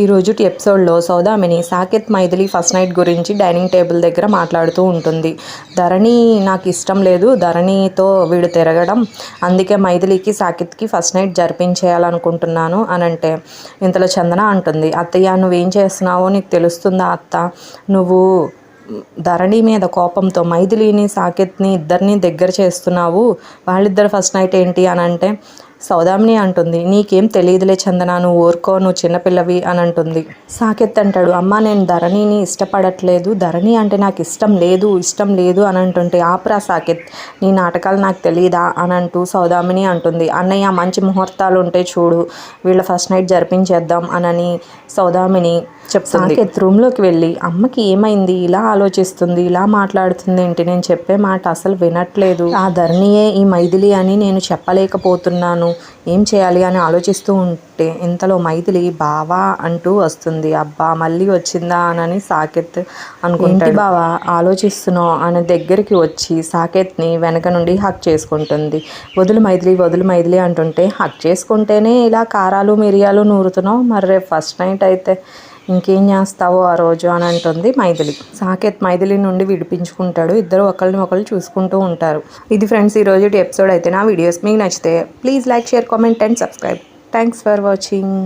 ఈరోజు ఎపిసోడ్లో Saudamini Saketh Maithili first night గురించి డైనింగ్ టేబుల్ దగ్గర మాట్లాడుతూ ఉంటుంది. ధరణి నాకు ఇష్టం లేదు, ధరణితో వీడు తిరగడం, అందుకే మైథిలికి సాకేత్కి ఫస్ట్ నైట్ జరిపించేయాలనుకుంటున్నాను అని అంటే, ఇంతలో చందన అంటుంది, అత్తయ్య నువ్వేం చేస్తున్నావో నీకు తెలుస్తుందా అత్త? నువ్వు ధరణి మీద కోపంతో మైథిలిని సాకేత్ని ఇద్దరిని దగ్గర చేస్తున్నావు, వాళ్ళిద్దరు ఫస్ట్ నైట్ ఏంటి అని అంటే సౌదామిని అంటుంది, నీకేం తెలియదులే చందన, నువ్వు ఊరుకో, నువ్వు చిన్నపిల్లవి అని అంటుంది. సాకేత్ అంటాడు, అమ్మ నేను ధరణిని ఇష్టపడట్లేదు, ధరణి అంటే నాకు ఇష్టం లేదు అని అంటుంటే, ఆపరా సాకేత్, నీ నాటకాలు నాకు తెలియదా అని అంటూ సౌదామిని అంటుంది, అన్నయ్య మంచి ముహూర్తాలు ఉంటే చూడు, వీళ్ళ ఫస్ట్ నైట్ జరిపించేద్దాం అని సౌదామిని చెప్తుంది. సాకేత్ రూమ్లోకి వెళ్ళి, అమ్మకి ఏమైంది, ఇలా ఆలోచిస్తుంది, ఇలా మాట్లాడుతుంది ఏంటి, నేను చెప్పే మాట అసలు వినట్లేదు, ఆ ధరణియే ఈ మైథిలి అని నేను చెప్పలేకపోతున్నాను, ఏం చేయాలి అని ఆలోచిస్తూ ఉంటే ఇంతలో మైథిలి బావా అంటూ వస్తుంది. అబ్బా మళ్ళీ వచ్చిందా అని సాకేత్ అనుకుంటాడు. బావా ఆలోచిస్తున్నావు అని దగ్గరికి వచ్చి సాకేత్ని వెనక నుండి హక్ చేసుకుంటుంది. వదులు మైథిలి అంటుంటే, హక్ చేసుకుంటేనే ఇలా కారాలు మిరియాలు నూరుతున్నావు, మరి రేపు ఫస్ట్ నైట్ అయితే ఇంకేం చేస్తావో ఆ రోజు అని అంటుంది మైథిలి. సాకేత్ మైథిలి నుండి విడిపించుకుంటాడు. ఇద్దరు ఒకరిని ఒకరు చూసుకుంటూ ఉంటారు. ఇది ఫ్రెండ్స్ ఈరోజు ఎపిసోడ్ అయితే. నా వీడియోస్ మీకు నచ్చితే please like, share, comment and subscribe. Thanks for watching.